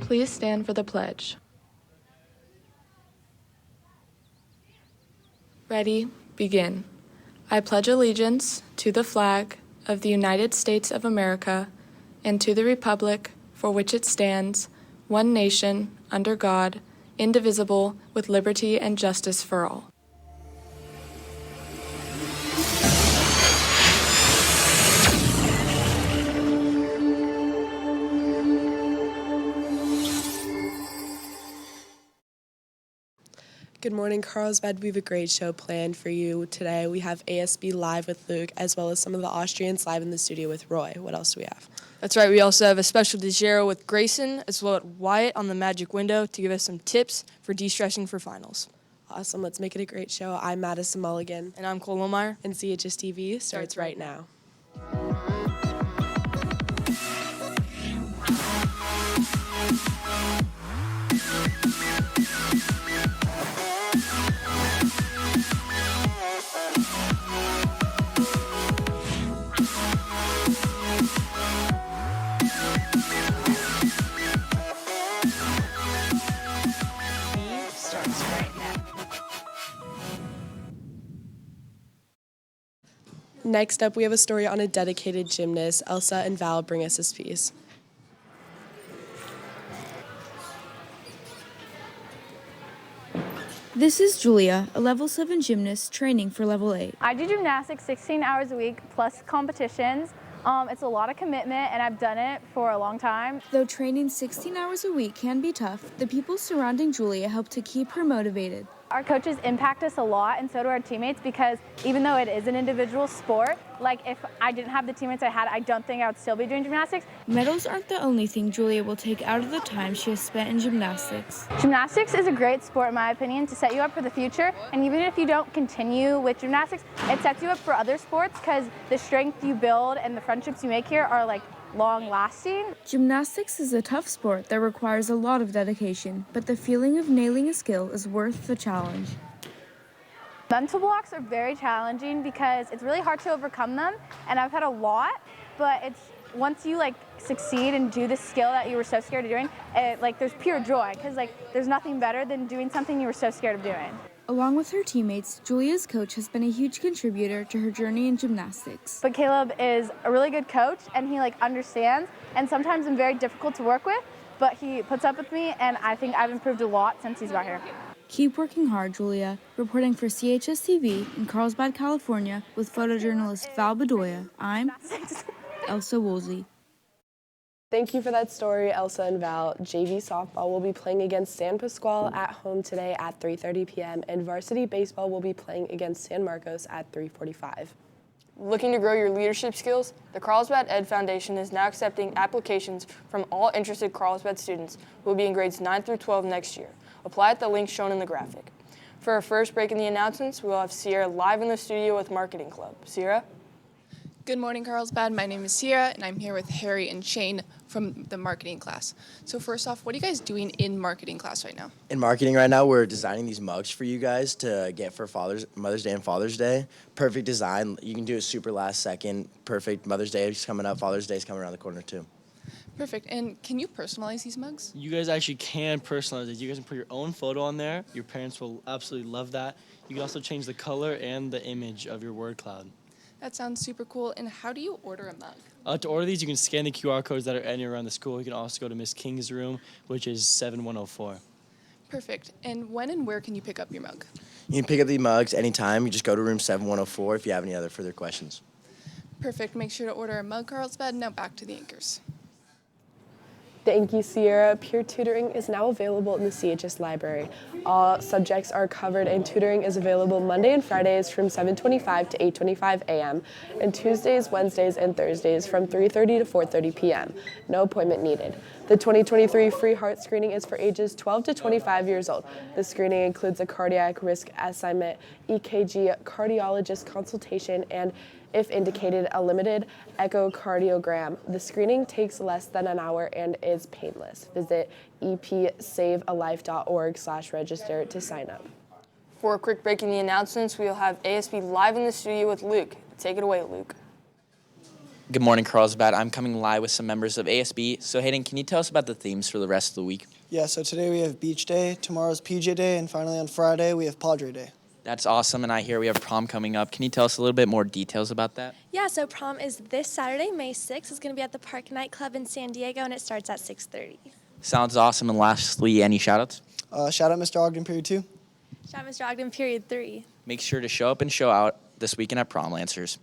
Please stand for the pledge. Ready, begin. I pledge allegiance to the flag of the United States of America and to the republic for which it stands, one nation, under God, indivisible, with liberty and justice for all. Good morning, Carlsbad. We have a great show planned for you today. We have ASB live with Luke, as well as some of the Austrians live in the studio with Roy. What else do we have? That's right. We also have a special DiGero with Grayson, as well as Wyatt on the Magic Window to give us some tips for de-stressing for finals. Awesome. Let's make it a great show. I'm Madison Mulligan. And I'm Cole Lohmeyer. And CHS TV starts right now. Next up, we have a story on a dedicated gymnast. Elsa and Val bring us this piece. This is Julia, a level 7 gymnast training for level 8. I do gymnastics 16 hours a week plus competitions. It's a lot of commitment and I've done it for a long time. Though training 16 hours a week can be tough, the people surrounding Julia help to keep her motivated. Our coaches impact us a lot, and so do our teammates, because even though it is an individual sport, like if I didn't have the teammates I had, I don't think I would still be doing gymnastics. Medals aren't the only thing Julia will take out of the time she has spent in gymnastics. Gymnastics is a great sport, in my opinion, to set you up for the future, and even if you don't continue with gymnastics, it sets you up for other sports, because the strength you build and the friendships you make here are like long-lasting. Gymnastics is a tough sport that requires a lot of dedication, but the feeling of nailing a skill is worth the challenge. Mental blocks are very challenging because it's really hard to overcome them, and I've had a lot, but it's once you succeed and do the skill that you were so scared of doing, there's pure joy, because there's nothing better than doing something you were so scared of doing. Along with her teammates, Julia's coach has been a huge contributor to her journey in gymnastics. But Caleb is a really good coach, and he understands, and sometimes I'm very difficult to work with, but he puts up with me, and I think I've improved a lot since he's got here. Keep working hard, Julia. Reporting for CHS TV in Carlsbad, California, with photojournalist Val Bedoya, I'm Elsa Woolsey. Thank you for that story, Elsa and Val. JV softball will be playing against San Pasquale at home today at 3:30 p.m. and varsity baseball will be playing against San Marcos at 3:45. Looking to grow your leadership skills? The Carlsbad Ed Foundation is now accepting applications from all interested Carlsbad students who will be in grades 9 through 12 next year. Apply at the link shown in the graphic. For our first break in the announcements, we'll have Sierra live in the studio with Marketing Club. Sierra? Good morning, Carlsbad. My name is Sierra, and I'm here with Harry and Shane from the marketing class. So first off, what are you guys doing in marketing class right now? In marketing right now, we're designing these mugs for you guys to get for Mother's Day and Father's Day. Perfect design. You can do it super last second. Perfect. Mother's Day is coming up. Father's Day is coming around the corner too. Perfect. And can you personalize these mugs? You guys actually can personalize it. You guys can put your own photo on there. Your parents will absolutely love that. You can also change the color and the image of your word cloud. That sounds super cool. And how do you order a mug? To order these, you can scan the QR codes that are anywhere around the school. You can also go to Miss King's room, which is 7104. Perfect. And when and where can you pick up your mug? You can pick up the mugs anytime. You just go to room 7104 if you have any other further questions. Perfect. Make sure to order a mug, Carlsbad. Now back to the anchors. Thank you, Sierra. Peer tutoring is now available in the CHS library. All subjects are covered and tutoring is available Monday and Fridays from 7:25 to 8:25 a.m. and Tuesdays, Wednesdays, and Thursdays from 3:30 to 4:30 p.m. No appointment needed. The 2023 free heart screening is for ages 12 to 25 years old. The screening includes a cardiac risk assessment, EKG, cardiologist consultation, and if indicated, a limited echocardiogram. The screening takes less than an hour and is painless. Visit epsavealife.org/register to sign up. For a quick break in the announcements, we'll have ASB live in the studio with Luke. Take it away, Luke. Good morning, Carlsbad. I'm coming live with some members of ASB. So Hayden, can you tell us about the themes for the rest of the week? Yeah, so today we have Beach Day, tomorrow's PJ Day, and finally on Friday we have Padre Day. That's awesome, and I hear we have prom coming up. Can you tell us a little bit more details about that? Yeah, so prom is this Saturday, May 6th. It's going to be at the Park Nightclub in San Diego, and it starts at 6:30. Sounds awesome. And lastly, any shout-outs? Shout out Mr. Ogden, period 2. Shout out Mr. Ogden, period 3. Make sure to show up and show out this weekend at Prom Lancers.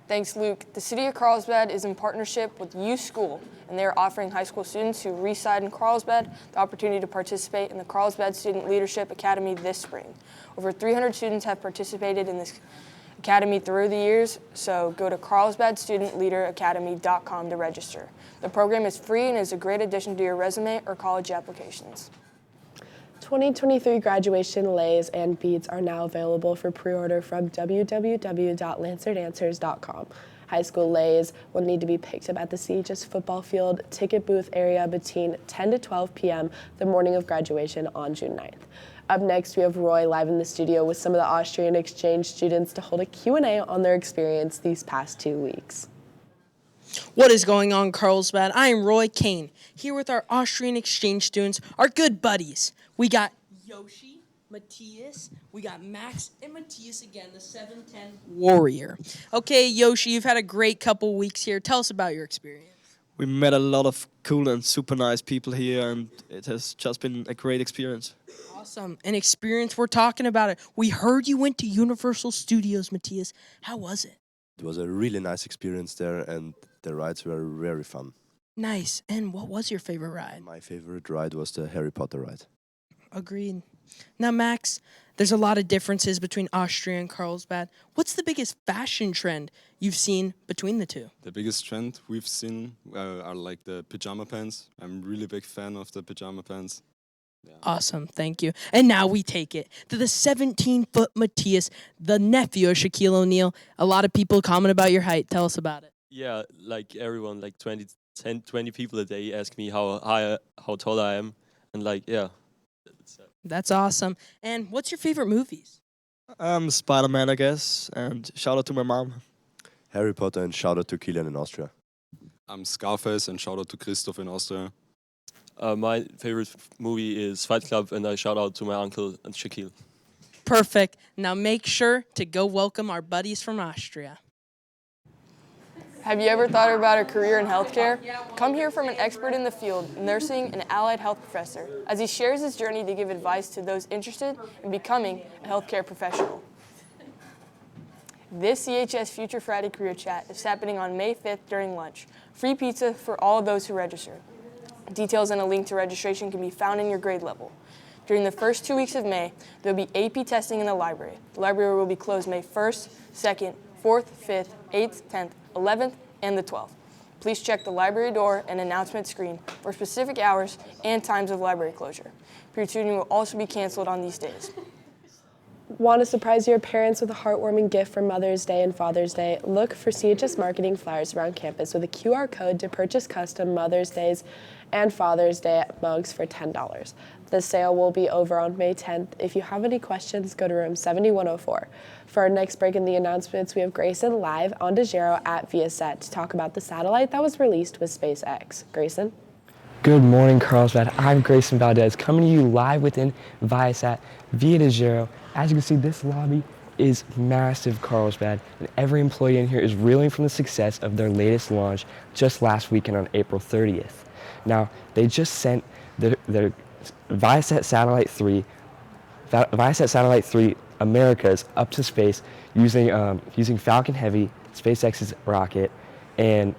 Thanks, Luke. The City of Carlsbad is in partnership with U School, and they are offering high school students who reside in Carlsbad the opportunity to participate in the Carlsbad Student Leadership Academy this spring. Over 300 students have participated in this academy through the years, so go to carlsbadstudentleaderacademy.com to register. The program is free and is a great addition to your resume or college applications. 2023 graduation leis and beads are now available for pre-order from www.lancerdancers.com. High school leis will need to be picked up at the CHS football field ticket booth area between 10 to 12 p.m. the morning of graduation on June 9th. Up next, we have Roy live in the studio with some of the Austrian exchange students to hold a Q&A on their experience these past 2 weeks. What is going on, Carlsbad? I am Roy Kane, here with our Austrian exchange students, our good buddies. We got Yoshi, Matthias, we got Max, and Matthias again, the 7'10 warrior. Okay, Yoshi, you've had a great couple weeks here. Tell us about your experience. We met a lot of cool and super nice people here, and it has just been a great experience. Awesome. An experience, we're talking about it. We heard you went to Universal Studios, Matthias. How was it? It was a really nice experience there, and the rides were very fun. Nice. And what was your favorite ride? My favorite ride was the Harry Potter ride. Agreed. Now, Max, there's a lot of differences between Austria and Carlsbad. What's the biggest fashion trend you've seen between the two? The biggest trend we've seen are like the pajama pants. I'm a really big fan of the pajama pants. Yeah. Awesome, thank you. And now we take it to the 17-foot Matthias, the nephew of Shaquille O'Neal. A lot of people comment about your height. Tell us about it. Yeah, like everyone, like 20 people a day ask me how tall I am. And like, yeah. That's awesome. And what's your favorite movies? Spider-Man, I guess. And shout out to my mom. Harry Potter, and shout out to Kilian in Austria. I'm Scarface, and shout out to Christoph in Austria. My favorite movie is Fight Club, and I shout out to my uncle and Shaquille. Perfect. Now make sure to go welcome our buddies from Austria. Have you ever thought about a career in healthcare? Come hear from an expert in the field, nursing and allied health professor, as he shares his journey to give advice to those interested in becoming a healthcare professional. This CHS Future Friday Career Chat is happening on May 5th during lunch. Free pizza for all of those who register. Details and a link to registration can be found in your grade level. During the first 2 weeks of May, there will be AP testing in the library. The library will be closed May 1st, 2nd, 4th, 5th, 8th, 10th, 11th, and the 12th. Please check the library door and announcement screen for specific hours and times of library closure. Peer tutoring will also be canceled on these days. Want to surprise your parents with a heartwarming gift for Mother's Day and Father's Day? Look for CHS marketing flyers around campus with a QR code to purchase custom Mother's Days and Father's Day mugs for $10. The sale will be over on May 10th. If you have any questions, go to room 7104. For our next break in the announcements, we have Grayson live on DeGero at Viasat to talk about the satellite that was released with SpaceX. Grayson? Good morning, Carlsbad. I'm Grayson Valdez, coming to you live within Viasat via DeGero. As you can see, this lobby is massive, Carlsbad, and every employee in here is reeling from the success of their latest launch just last weekend on April 30th. Now, they just sent their Viasat Satellite 3 Americas up to space using Falcon Heavy, SpaceX's rocket, and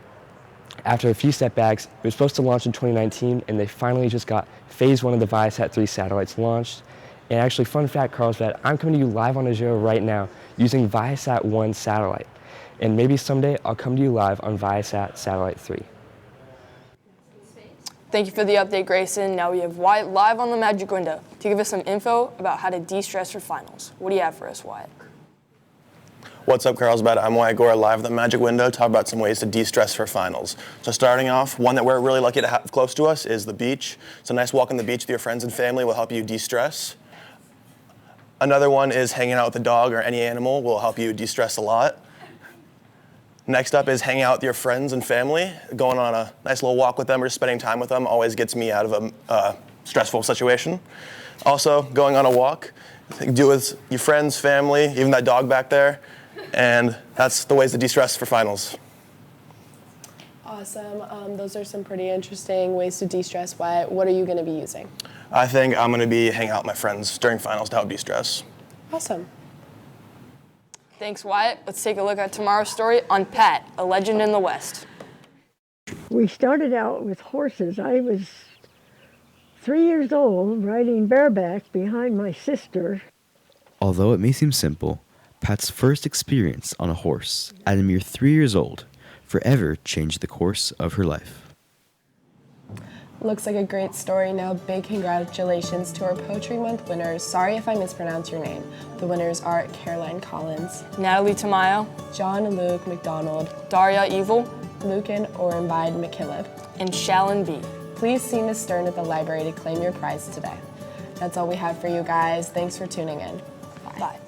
after a few setbacks, it was supposed to launch in 2019, and they finally just got phase 1 of the Viasat 3 satellites launched. And actually, fun fact, Carlsbad, I'm coming to you live on Azure right now using Viasat 1 satellite. And maybe someday I'll come to you live on Viasat Satellite 3. Thank you for the update, Grayson. Now we have Wyatt live on the Magic Window to give us some info about how to de-stress for finals. What do you have for us, Wyatt? What's up, Carlsbad? I'm Wyatt Gore, live at the Magic Window, talk about some ways to de-stress for finals. So starting off, one that we're really lucky to have close to us is the beach. So a nice walk on the beach with your friends and family will help you de-stress. Another one is hanging out with a dog or any animal will help you de-stress a lot. Next up is hanging out with your friends and family. Going on a nice little walk with them or spending time with them always gets me out of a stressful situation. Also, going on a walk, do it with your friends, family, even that dog back there, and that's the ways to de-stress for finals. Awesome. Those are some pretty interesting ways to de-stress. What are you going to be using? I think I'm going to be hanging out with my friends during finals to help de-stress. Awesome. Thanks, Wyatt. Let's take a look at tomorrow's story on Pat, a legend in the West. We started out with horses. I was 3 years old, riding bareback behind my sister. Although it may seem simple, Pat's first experience on a horse at a mere 3 years old forever changed the course of her life. Looks like a great story. Now, big congratulations to our Poetry Month winners. Sorry if I mispronounced your name. The winners are Caroline Collins, Natalie Tamayo, John and Luke McDonald, Daria Evil, Lucan Orenbide McKillop, and Shallon B. Please see Ms. Stern at the library to claim your prize today. That's all we have for you guys. Thanks for tuning in. Bye.